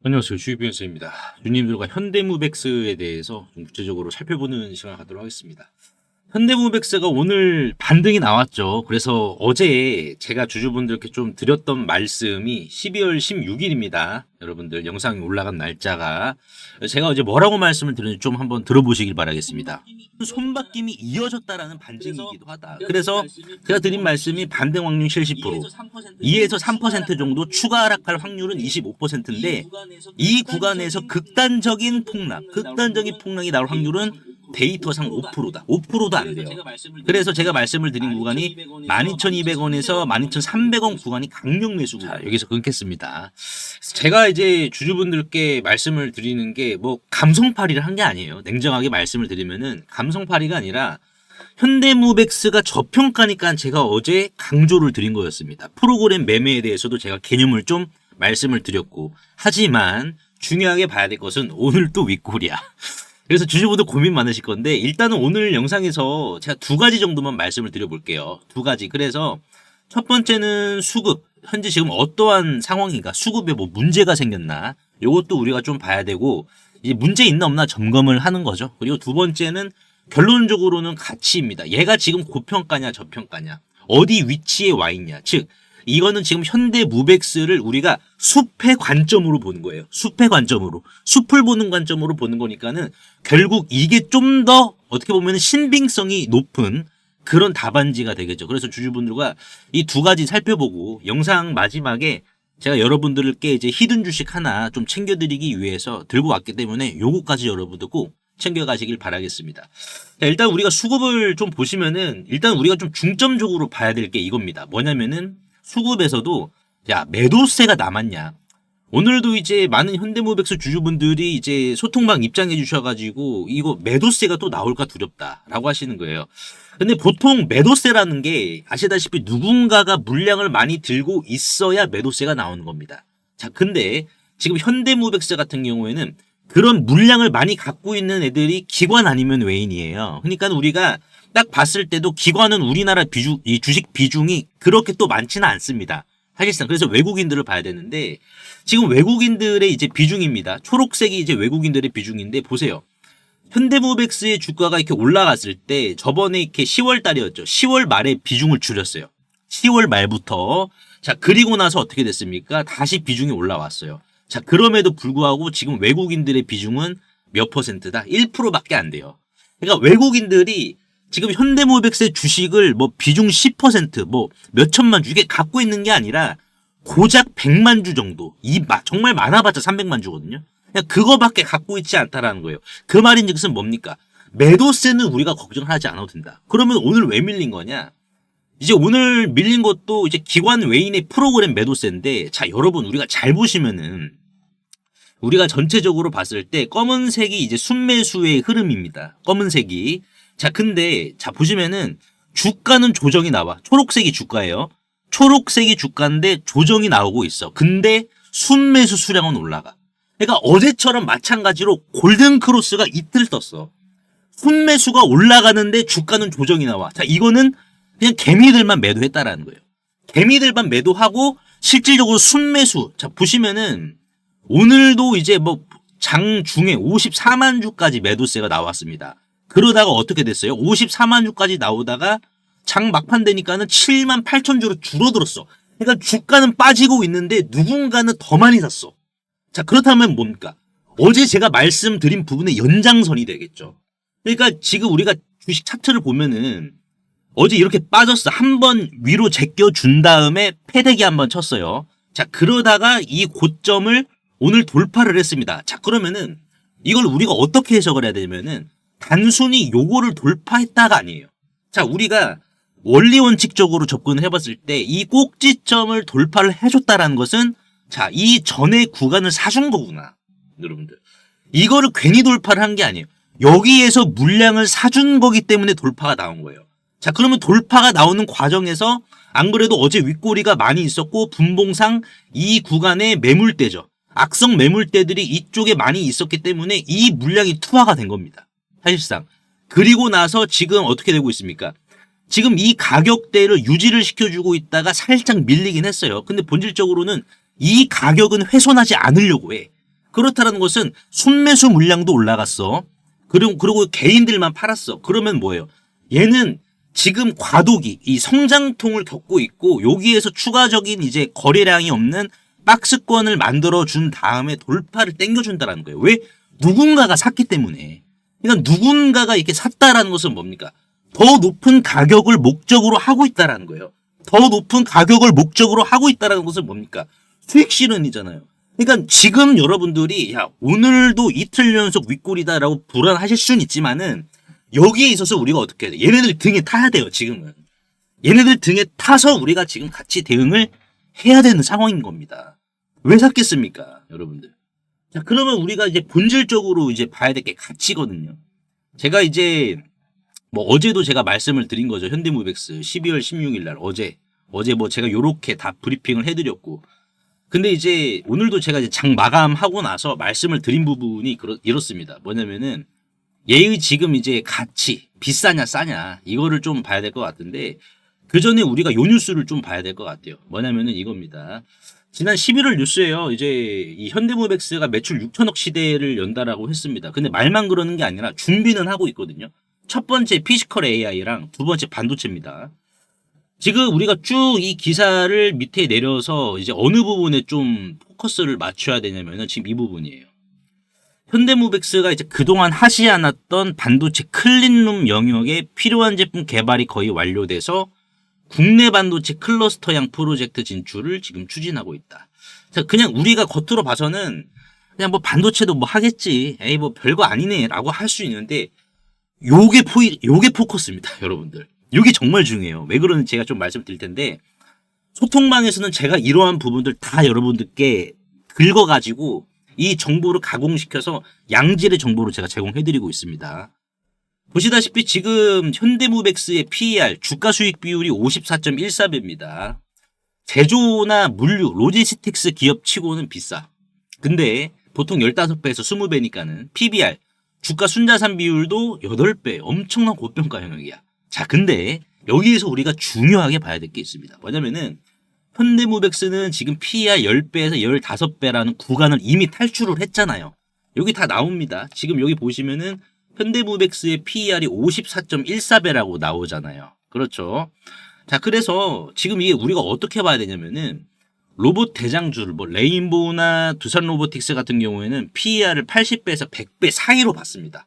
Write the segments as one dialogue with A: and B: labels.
A: 안녕하세요. 주식비연스입니다. 주님들과 현대무백스에 대해서 좀 구체적으로 살펴보는 시간을 갖도록 하겠습니다. 현대무백스가 오늘 반등이 나왔죠. 그래서 어제 제가 주주분들께 좀 드렸던 말씀이 12월 16일입니다. 여러분들 영상이 올라간 날짜가 제가 어제 뭐라고 말씀을 드렸는지 좀 한번 들어보시길 바라겠습니다. 손바뀜이 이어졌다라는 반증이기도 하다. 그래서 제가 드린 말씀이 반등 확률 70%, 2에서 3% 정도 추가 하락할 확률은 25%인데 이 구간에서 극단적인 폭락이 나올 확률은 데이터상 5%다. 5%도 안 돼요. 그래서 제가 말씀을 드린 구간이 12,200원에서 12,300원 구간이 강력 매수 구간. 자, 여기서 끊겠습니다. 제가 이제 주주분들께 말씀을 드리는 게 뭐 감성팔이를 한 게 아니에요. 냉정하게 말씀을 드리면은 감성팔이가 아니라 현대무백스가 저평가니까 제가 어제 강조를 드린 거였습니다. 프로그램 매매에 대해서도 제가 개념을 좀 말씀을 드렸고, 하지만 중요하게 봐야 될 것은 오늘 또 윗골이야. 그래서 주주분들 고민 많으실 건데 일단은 오늘 영상에서 제가 두 가지 정도만 말씀을 드려볼게요. 두 가지. 그래서 첫 번째는 수급. 현재 지금 어떠한 상황인가? 수급에 뭐 문제가 생겼나? 요것도 우리가 좀 봐야 되고 이제 문제 있나 없나 점검을 하는 거죠. 그리고 두 번째는 결론적으로는 가치입니다. 얘가 지금 고평가냐 저평가냐? 어디 위치에 와 있냐? 즉 이거는 지금 현대무백스를 우리가 숲의 관점으로 보는 거예요. 숲의 관점으로. 숲을 보는 관점으로 보는 거니까는 결국 이게 좀 더 어떻게 보면 신빙성이 높은 그런 답안지가 되겠죠. 그래서 주주분들과 이 두 가지 살펴보고 영상 마지막에 제가 여러분들께 이제 히든 주식 하나 좀 챙겨드리기 위해서 들고 왔기 때문에 요거까지 여러분들 꼭 챙겨가시길 바라겠습니다. 자, 일단 우리가 수급을 좀 보시면은 일단 우리가 좀 중점적으로 봐야 될 게 이겁니다. 뭐냐면은 수급에서도 야 매도세가 남았냐. 오늘도 이제 많은 현대무백스 주주분들이 이제 소통방 입장해 주셔가지고 이거 매도세가 또 나올까 두렵다라고 하시는 거예요. 근데 보통 매도세라는 게 아시다시피 누군가가 물량을 많이 들고 있어야 매도세가 나오는 겁니다. 자, 근데 지금 현대무백스 같은 경우에는 그런 물량을 많이 갖고 있는 애들이 기관 아니면 외인이에요. 그러니까 우리가 딱 봤을 때도 기관은 우리나라 이 주식 비중이 그렇게 또 많지는 않습니다. 사실상 그래서 외국인들을 봐야 되는데 지금 외국인들의 이제 비중입니다. 초록색이 이제 외국인들의 비중인데 보세요. 현대무백스의 주가가 이렇게 올라갔을 때 저번에 이렇게 10월 달이었죠. 10월 말에 비중을 줄였어요. 10월 말부터. 자, 그리고 나서 어떻게 됐습니까? 다시 비중이 올라왔어요. 자, 그럼에도 불구하고 지금 외국인들의 비중은 몇 %다? 1%밖에 안 돼요. 그러니까 외국인들이 지금 현대무백스의 주식을 뭐 비중 10% 뭐 몇천만 주 이게 갖고 있는 게 아니라 고작 100만 주 정도. 정말 많아봤자 300만 주거든요. 그냥 그거밖에 갖고 있지 않다라는 거예요. 그 말인즉슨 뭡니까? 매도세는 우리가 걱정하지 않아도 된다. 그러면 오늘 왜 밀린 거냐? 이제 오늘 밀린 것도 이제 기관 외인의 프로그램 매도세인데 자, 여러분 우리가 잘 보시면은 우리가 전체적으로 봤을 때 검은색이 이제 순매수의 흐름입니다. 검은색이. 자, 근데 자 보시면은 주가는 조정이 나와. 초록색이 주가예요. 초록색이 주가인데 조정이 나오고 있어. 근데 순매수 수량은 올라가. 그러니까 어제처럼 마찬가지로 골든크로스가 이틀 떴어. 순매수가 올라가는데 주가는 조정이 나와. 자, 이거는 그냥 개미들만 매도했다라는 거예요. 개미들만 매도하고 실질적으로 순매수. 자, 보시면은 오늘도 이제 뭐 장중에 54만 주까지 매도세가 나왔습니다. 그러다가 어떻게 됐어요? 54만 주까지 나오다가 장 막판 되니까는 7만 8천 주로 줄어들었어. 그러니까 주가는 빠지고 있는데 누군가는 더 많이 샀어. 자, 그렇다면 뭡니까? 어제 제가 말씀드린 부분의 연장선이 되겠죠. 그러니까 지금 우리가 주식 차트를 보면은 어제 이렇게 빠졌어. 한 번 위로 제껴준 다음에 패대기 한번 쳤어요. 자, 그러다가 이 고점을 오늘 돌파를 했습니다. 자, 그러면은 이걸 우리가 어떻게 해석을 해야 되냐면은 단순히 요거를 돌파했다가 아니에요. 자, 우리가 원리 원칙적으로 접근을 해봤을 때 이 꼭지점을 돌파를 해줬다라는 것은 자, 이 전의 구간을 사준 거구나. 여러분들. 이거를 괜히 돌파를 한 게 아니에요. 여기에서 물량을 사준 거기 때문에 돌파가 나온 거예요. 자, 그러면 돌파가 나오는 과정에서 안 그래도 어제 윗꼬리가 많이 있었고 분봉상 이 구간에 매물대죠. 악성 매물대들이 이쪽에 많이 있었기 때문에 이 물량이 투하가 된 겁니다. 사실상. 그리고 나서 지금 어떻게 되고 있습니까? 지금 이 가격대를 유지를 시켜주고 있다가 살짝 밀리긴 했어요. 근데 본질적으로는 이 가격은 훼손하지 않으려고 해. 그렇다는 것은 순매수 물량도 올라갔어. 그리고 개인들만 팔았어. 그러면 뭐예요? 얘는 지금 과도기, 이 성장통을 겪고 있고 여기에서 추가적인 이제 거래량이 없는 박스권을 만들어 준 다음에 돌파를 땡겨준다라는 거예요. 왜? 누군가가 샀기 때문에. 그러니까 누군가가 이렇게 샀다라는 것은 뭡니까? 더 높은 가격을 목적으로 하고 있다라는 거예요. 더 높은 가격을 목적으로 하고 있다라는 것은 뭡니까? 수익 실현이잖아요. 그러니까 지금 여러분들이 야 오늘도 이틀 연속 윗골이다라고 불안하실 수는 있지만은 여기에 있어서 우리가 어떻게 해야 돼? 얘네들 등에 타야 돼요. 지금은. 얘네들 등에 타서 우리가 지금 같이 대응을 해야 되는 상황인 겁니다. 왜 샀겠습니까? 여러분들. 자, 그러면 우리가 이제 본질적으로 이제 봐야 될 게 가치거든요. 제가 이제 뭐 어제도 제가 말씀을 드린 거죠. 현대무백스 12월 16일 날 어제 뭐 제가 요렇게 다 브리핑을 해드렸고. 근데 이제 오늘도 제가 이제 장 마감하고 나서 말씀을 드린 부분이 이렇습니다. 뭐냐면은 얘의 지금 이제 가치 비싸냐 싸냐 이거를 좀 봐야 될 것 같은데 그 전에 우리가 요 뉴스를 좀 봐야 될 것 같아요. 뭐냐면은 이겁니다. 지난 11월 뉴스에요. 이제 이 현대무백스가 매출 6천억 시대를 연다라고 했습니다. 근데 말만 그러는 게 아니라 준비는 하고 있거든요. 첫 번째 피지컬 AI랑 두 번째 반도체입니다. 지금 우리가 쭉 이 기사를 밑에 내려서 이제 어느 부분에 좀 포커스를 맞춰야 되냐면은 지금 이 부분이에요. 현대무백스가 이제 그동안 하지 않았던 반도체 클린룸 영역에 필요한 제품 개발이 거의 완료돼서 국내 반도체 클러스터형 프로젝트 진출을 지금 추진하고 있다. 자, 그냥 우리가 겉으로 봐서는 그냥 뭐 반도체도 뭐 하겠지. 에이, 뭐 별거 아니네. 라고 할 수 있는데 요게 포커스입니다. 여러분들. 요게 정말 중요해요. 왜 그러는지 제가 좀 말씀드릴 텐데 소통방에서는 제가 이러한 부분들 다 여러분들께 긁어가지고 이 정보를 가공시켜서 양질의 정보를 제가 제공해드리고 있습니다. 보시다시피 지금 현대무백스의 PER 주가 수익 비율이 54.14배입니다. 제조나 물류, 로지스틱스 기업 치고는 비싸. 근데 보통 15배에서 20배니까는 PBR 주가 순자산 비율도 8배 엄청난 고평가 영역이야. 자, 근데 여기에서 우리가 중요하게 봐야 될 게 있습니다. 뭐냐면은 현대무백스는 지금 PER 10배에서 15배라는 구간을 이미 탈출을 했잖아요. 여기 다 나옵니다. 지금 여기 보시면은 현대무백스의 PER이 54.14배라고 나오잖아요. 그렇죠. 자, 그래서 지금 이게 우리가 어떻게 봐야 되냐면은 로봇 대장주를 뭐 레인보우나 두산 로보틱스 같은 경우에는 PER을 80배에서 100배 사이로 봤습니다.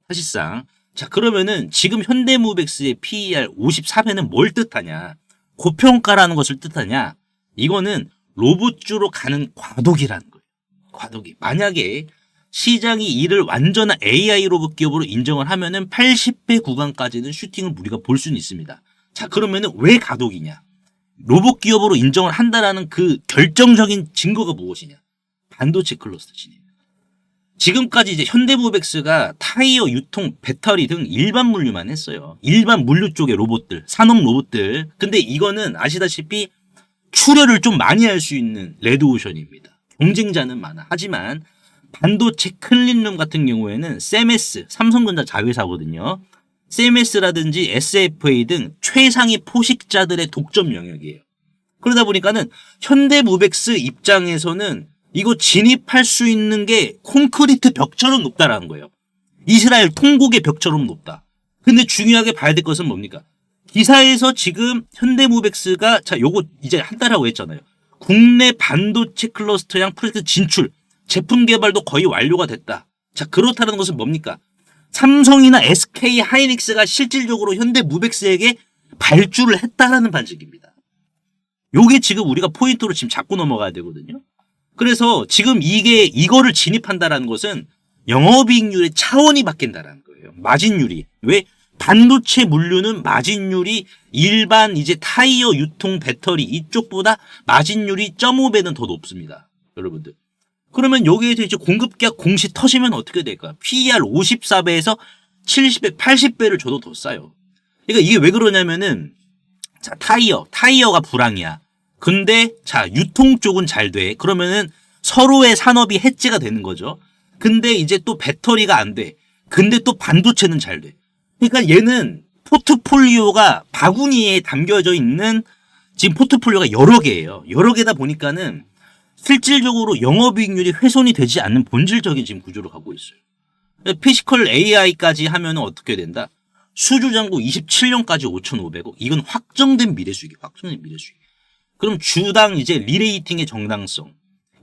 A: 사실상. 자, 그러면은 지금 현대무백스의 PER 54배는 뭘 뜻하냐? 고평가라는 것을 뜻하냐? 이거는 로봇주로 가는 과도기라는 거예요. 과도기. 만약에 시장이 이를 완전한 AI 로봇 기업으로 인정을 하면은 80배 구간까지는 슈팅을 우리가 볼 수는 있습니다. 자, 그러면은 왜 과도기냐? 로봇 기업으로 인정을 한다라는 그 결정적인 증거가 무엇이냐? 반도체 클러스터 진입. 지금까지 이제 현대무백스가 타이어, 유통, 배터리 등 일반 물류만 했어요. 일반 물류 쪽의 로봇들, 산업 로봇들. 근데 이거는 아시다시피 출혈을 좀 많이 할 수 있는 레드오션입니다. 경쟁자는 많아. 하지만 반도체 클린룸 같은 경우에는 세메스, 삼성전자 자회사거든요. 세메스라든지 SFA 등 최상위 포식자들의 독점 영역이에요. 그러다 보니까는 현대무백스 입장에서는 이거 진입할 수 있는 게 콘크리트 벽처럼 높다라는 거예요. 이스라엘 통곡의 벽처럼 높다. 근데 중요하게 봐야 될 것은 뭡니까? 기사에서 지금 현대무백스가 자 요거 이제 한다라고 했잖아요. 국내 반도체 클러스터형 프로젝트 진출, 제품 개발도 거의 완료가 됐다. 자, 그렇다는 것은 뭡니까? 삼성이나 SK 하이닉스가 실질적으로 현대무백스에게 발주를 했다라는 반증입니다. 요게 지금 우리가 포인트로 지금 잡고 넘어가야 되거든요. 그래서 지금 이거를 진입한다라는 것은 영업이익률의 차원이 바뀐다라는 거예요. 마진율이. 왜? 반도체 물류는 마진율이 일반 이제 타이어, 유통, 배터리 이쪽보다 마진율이 0.5배는 더 높습니다. 여러분들. 그러면 여기에서 이제 공급계약 공시 터지면 어떻게 될까요? PER 54배에서 70배, 80배를 줘도 더 싸요. 그러니까 이게 왜 그러냐면은 자, 타이어가 불황이야. 근데 자, 유통 쪽은 잘 돼. 그러면은 서로의 산업이 해지가 되는 거죠. 근데 이제 또 배터리가 안 돼. 근데 또 반도체는 잘 돼. 그러니까 얘는 포트폴리오가 바구니에 담겨져 있는 지금 포트폴리오가 여러 개예요. 여러 개다 보니까는 실질적으로 영업이익률이 훼손이 되지 않는 본질적인 지금 구조로 가고 있어요. 피지컬 AI까지 하면 어떻게 된다? 수주장고 27년까지 5,500억. 이건 확정된 미래수익이 확정된 미래수익. 그럼 주당 이제 리레이팅의 정당성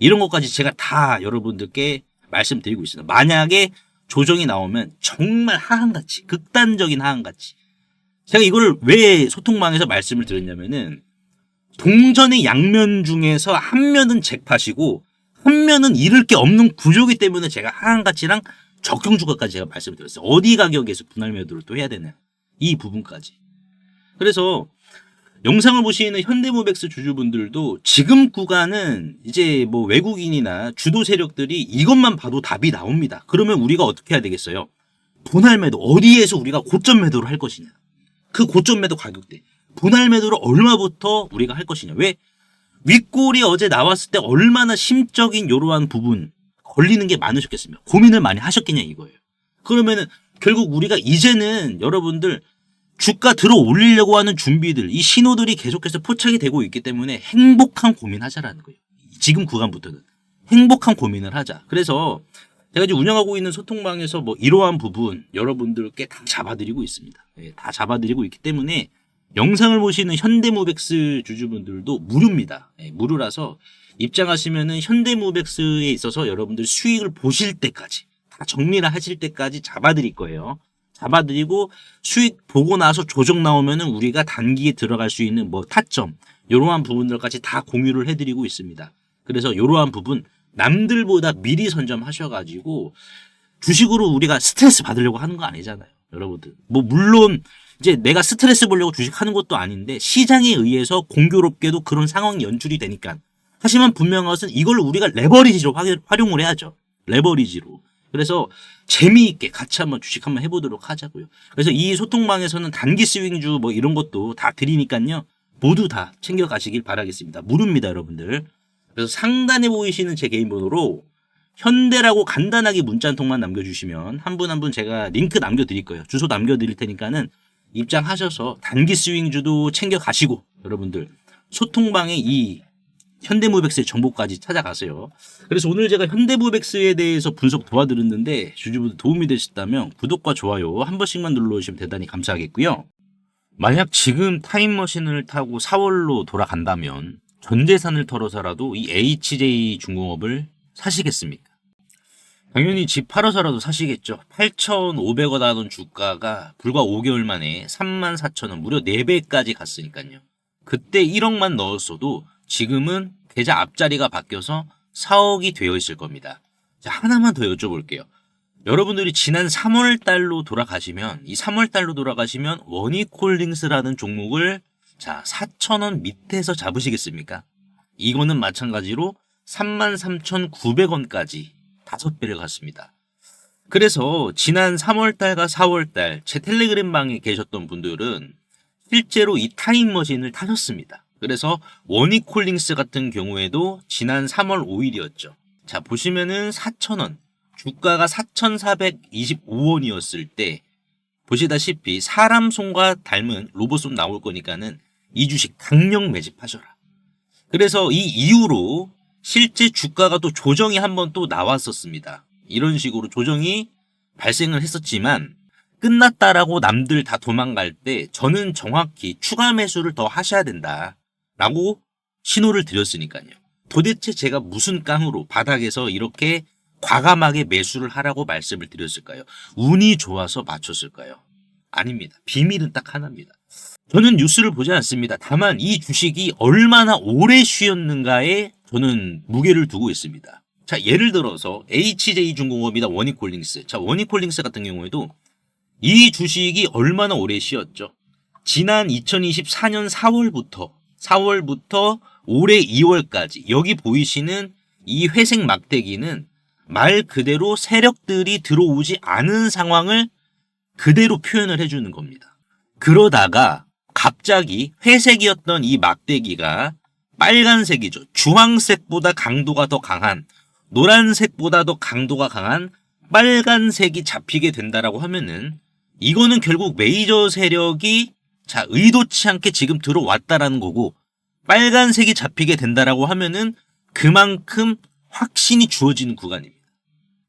A: 이런 것까지 제가 다 여러분들께 말씀드리고 있습니다. 만약에 조정이 나오면 정말 하한가치, 극단적인 하한가치. 제가 이걸 왜 소통망에서 말씀을 드렸냐면은 동전의 양면 중에서 한 면은 잭팟이고 한 면은 잃을 게 없는 구조기 때문에 제가 하한가치랑 적정주가까지 제가 말씀을 드렸어요. 어디 가격에서 분할 매도를 또 해야 되냐. 이 부분까지. 그래서 영상을 보시는 현대모백스 주주분들도 지금 구간은 이제 뭐 외국인이나 주도 세력들이 이것만 봐도 답이 나옵니다. 그러면 우리가 어떻게 해야 되겠어요? 분할 매도 어디에서 우리가 고점 매도를 할 것이냐. 그 고점 매도 가격대. 분할 매도를 얼마부터 우리가 할 것이냐. 왜? 윗골이 어제 나왔을 때 얼마나 심적인 이러한 부분 걸리는 게 많으셨겠습니까? 고민을 많이 하셨겠냐 이거예요. 그러면은 결국 우리가 이제는 여러분들 주가 들어 올리려고 하는 준비들, 이 신호들이 계속해서 포착이 되고 있기 때문에 행복한 고민하자라는 거예요. 지금 구간부터는 행복한 고민을 하자. 그래서 제가 이제 운영하고 있는 소통방에서 뭐 이러한 부분 여러분들께 다 잡아드리고 있습니다. 네, 다 잡아드리고 있기 때문에 영상을 보시는 현대모백스 주주분들도 무료입니다. 네, 무료라서 입장하시면은 현대모백스에 있어서 여러분들 수익을 보실 때까지 다 정리를 하실 때까지 잡아드릴 거예요. 잡아드리고 수익 보고 나서 조정 나오면은 우리가 단기에 들어갈 수 있는 뭐 타점 이러한 부분들까지 다 공유를 해드리고 있습니다. 그래서 이러한 부분 남들보다 미리 선점하셔가지고 주식으로 우리가 스트레스 받으려고 하는 거 아니잖아요, 여러분들. 뭐 물론 이제 내가 스트레스 보려고 주식하는 것도 아닌데 시장에 의해서 공교롭게도 그런 상황이 연출이 되니까. 하지만 분명한 것은 이걸 우리가 레버리지로 활용을 해야죠. 레버리지로. 그래서 재미있게 같이 한번 주식 한번 해보도록 하자고요. 그래서 이 소통방에서는 단기 스윙주 뭐 이런 것도 다 드리니까요. 모두 다 챙겨가시길 바라겠습니다. 무료입니다, 여러분들. 그래서 상단에 보이시는 제 개인 번호로 현대라고 간단하게 문자 한 통만 남겨주시면 한 분 한 분 제가 링크 남겨드릴 거예요. 주소 남겨드릴 테니까는 입장하셔서 단기 스윙주도 챙겨가시고 여러분들 소통방에 이 현대모백스의 정보까지 찾아가세요. 그래서 오늘 제가 현대모백스에 대해서 분석 도와드렸는데 주주분들 도움이 되셨다면 구독과 좋아요 한 번씩만 눌러주시면 대단히 감사하겠고요. 만약 지금 타임머신을 타고 4월로 돌아간다면 전 재산을 털어서라도 이 HJ중공업을 사시겠습니까? 당연히 집 팔아서라도 사시겠죠. 8,500원 하던 주가가 불과 5개월 만에 34,000원 무려 4배까지 갔으니까요. 그때 1억만 넣었어도 지금은 계좌 앞자리가 바뀌어서 4억이 되어 있을 겁니다. 자, 하나만 더 여쭤볼게요. 여러분들이 지난 3월 달로 돌아가시면 이 3월 달로 돌아가시면 원익홀딩스라는 종목을 자 4,000원 밑에서 잡으시겠습니까? 이거는 마찬가지로 33,900원까지 5배를 갔습니다. 그래서 지난 3월달과 4월달 제 텔레그램 방에 계셨던 분들은 실제로 이 타임머신을 타셨습니다. 그래서 원익홀딩스 같은 경우에도 지난 3월 5일이었죠. 자 보시면은 4,000원 주가가 4,425원이었을 때 보시다시피 사람 손과 닮은 로봇손 나올 거니까는 이 주식 강력 매집하셔라. 그래서 이 이후로 실제 주가가 또 조정이 한번 또 나왔었습니다. 이런 식으로 조정이 발생을 했었지만 끝났다라고 남들 다 도망갈 때 저는 정확히 추가 매수를 더 하셔야 된다라고 신호를 드렸으니까요. 도대체 제가 무슨 깡으로 바닥에서 이렇게 과감하게 매수를 하라고 말씀을 드렸을까요? 운이 좋아서 맞췄을까요? 아닙니다. 비밀은 딱 하나입니다. 저는 뉴스를 보지 않습니다. 다만 이 주식이 얼마나 오래 쉬었는가에 저는 무게를 두고 있습니다. 자, 예를 들어서 HJ중공업이나 원익홀딩스. 자, 원익홀딩스 같은 경우에도 이 주식이 얼마나 오래 쉬었죠? 지난 2024년 4월부터 올해 2월까지 여기 보이시는 이 회색 막대기는 말 그대로 세력들이 들어오지 않은 상황을 그대로 표현을 해주는 겁니다. 그러다가 갑자기 회색이었던 이 막대기가 빨간색이죠. 주황색보다 강도가 더 강한, 노란색보다 더 강도가 강한 빨간색이 잡히게 된다라고 하면은 이거는 결국 메이저 세력이 자 의도치 않게 지금 들어왔다라는 거고 빨간색이 잡히게 된다라고 하면은 그만큼 확신이 주어지는 구간입니다.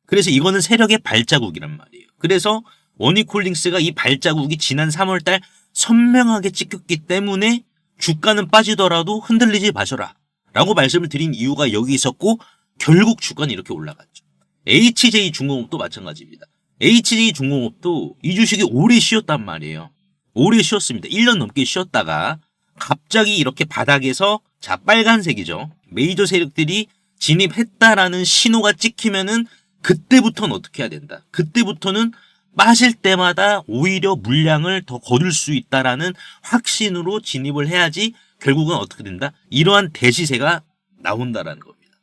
A: 그래서 이거는 세력의 발자국이란 말이에요. 그래서 원익홀딩스가 이 발자국이 지난 3월달 선명하게 찍혔기 때문에 주가는 빠지더라도 흔들리지 마셔라 라고 말씀을 드린 이유가 여기 있었고, 결국 주가는 이렇게 올라갔죠. HJ중공업도 마찬가지입니다. HJ중공업도 이 주식이 오래 쉬었단 말이에요. 오래 쉬었습니다. 1년 넘게 쉬었다가 갑자기 이렇게 바닥에서, 자, 빨간색이죠. 메이저 세력들이 진입했다라는 신호가 찍히면은 그때부터는 어떻게 해야 된다. 그때부터는 빠질 때마다 오히려 물량을 더 거둘 수 있다라는 확신으로 진입을 해야지 결국은 어떻게 된다. 이러한 대시세가 나온다라는 겁니다.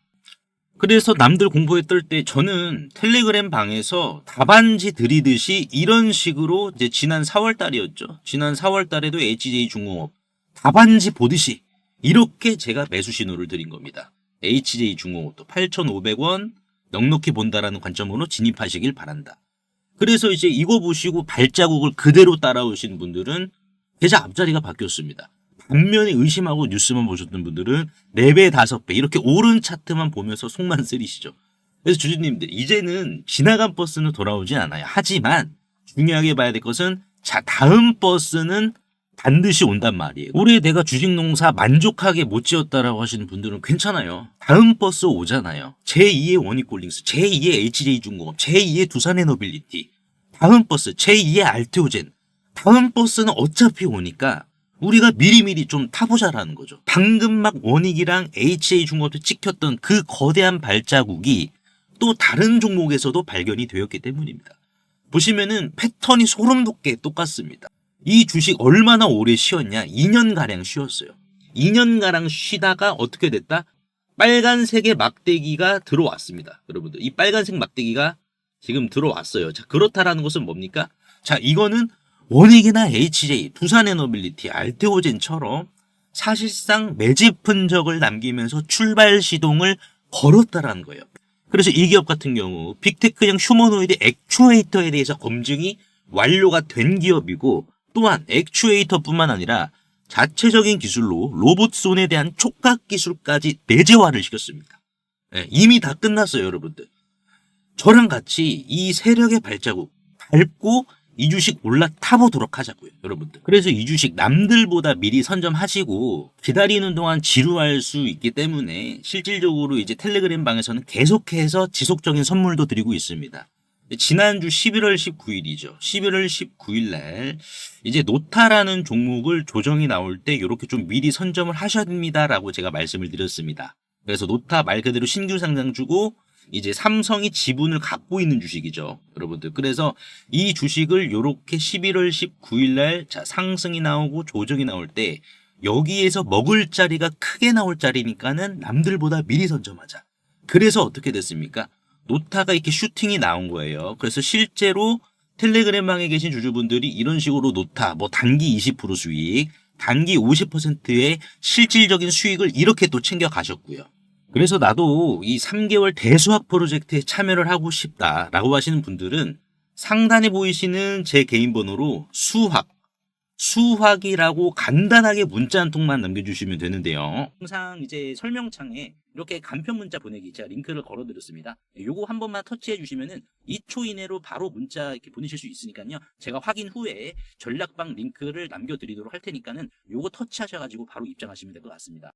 A: 그래서 남들 공포에 떨 때 저는 텔레그램 방에서 답안지 드리듯이 이런 식으로 이제 지난 4월 달이었죠. 지난 4월 달에도 HJ중공업 답안지 보듯이 이렇게 제가 매수 신호를 드린 겁니다. HJ중공업도 8,500원 넉넉히 본다라는 관점으로 진입하시길 바란다. 그래서 이제 이거 보시고 발자국을 그대로 따라오신 분들은 계좌 앞자리가 바뀌었습니다. 반면에 의심하고 뉴스만 보셨던 분들은 4배, 5배 이렇게 오른 차트만 보면서 속만 쓰리시죠. 그래서 주주님들, 이제는 지나간 버스는 돌아오진 않아요. 하지만 중요하게 봐야 될 것은, 자, 다음 버스는 반드시 온단 말이에요. 올해 내가 주식농사 만족하게 못 지었다라고 하시는 분들은 괜찮아요. 다음 버스 오잖아요. 제2의 원익홀딩스, 제2의 HJ중공업, 제2의 두산에너빌리티, 다음 버스, 제2의 알테오젠. 다음 버스는 어차피 오니까 우리가 미리미리 좀 타보자라는 거죠. 방금 막 원익이랑 HJ중공업에 찍혔던 그 거대한 발자국이 또 다른 종목에서도 발견이 되었기 때문입니다. 보시면은 패턴이 소름 돋게 똑같습니다. 이 주식 얼마나 오래 쉬었냐? 2년가량 쉬었어요. 2년가량 쉬다가 어떻게 됐다? 빨간색의 막대기가 들어왔습니다. 여러분들, 이 빨간색 막대기가 지금 들어왔어요. 자, 그렇다라는 것은 뭡니까? 자, 이거는 원익이나 HJ, 두산에너빌리티, 알테오젠처럼 사실상 매집 흔적을 남기면서 출발 시동을 걸었다라는 거예요. 그래서 이 기업 같은 경우 빅테크형 휴머노이드 액추에이터에 대해서 검증이 완료가 된 기업이고, 또한 액추에이터뿐만 아니라 자체적인 기술로 로봇손에 대한 촉각 기술까지 내재화를 시켰습니다. 네, 이미 다 끝났어요, 여러분들. 저랑 같이 이 세력의 발자국 밟고 이 주식 올라타보도록 하자고요, 여러분들. 그래서 이 주식 남들보다 미리 선점하시고 기다리는 동안 지루할 수 있기 때문에 실질적으로 이제 텔레그램 방에서는 계속해서 지속적인 선물도 드리고 있습니다. 지난주 11월 19일이죠. 11월 19일 날 이제 노타라는 종목을 조정이 나올 때 이렇게 좀 미리 선점을 하셔야 됩니다라고 제가 말씀을 드렸습니다. 그래서 노타 말 그대로 신규 상장주고 이제 삼성이 지분을 갖고 있는 주식이죠, 여러분들. 그래서 이 주식을 이렇게 11월 19일 날 자, 상승이 나오고 조정이 나올 때 여기에서 먹을 자리가 크게 나올 자리니까는 남들보다 미리 선점하자. 그래서 어떻게 됐습니까? 노타가 이렇게 슈팅이 나온 거예요. 그래서 실제로 텔레그램방에 계신 주주분들이 이런 식으로 노타, 뭐 단기 20% 수익, 단기 50%의 실질적인 수익을 이렇게 또 챙겨 가셨고요. 그래서 나도 이 3개월 대수학 프로젝트에 참여를 하고 싶다라고 하시는 분들은 상단에 보이시는 제 개인 번호로 수학이라고 간단하게 문자 한 통만 남겨주시면 되는데요. 항상 이제 설명창에 이렇게 간편 문자 보내기 제가 링크를 걸어드렸습니다. 요거 한 번만 터치해 주시면은 2초 이내로 바로 문자 이렇게 보내실 수 있으니까요. 제가 확인 후에 전략방 링크를 남겨드리도록 할 테니까는 요거 터치하셔가지고 바로 입장하시면 될 것 같습니다.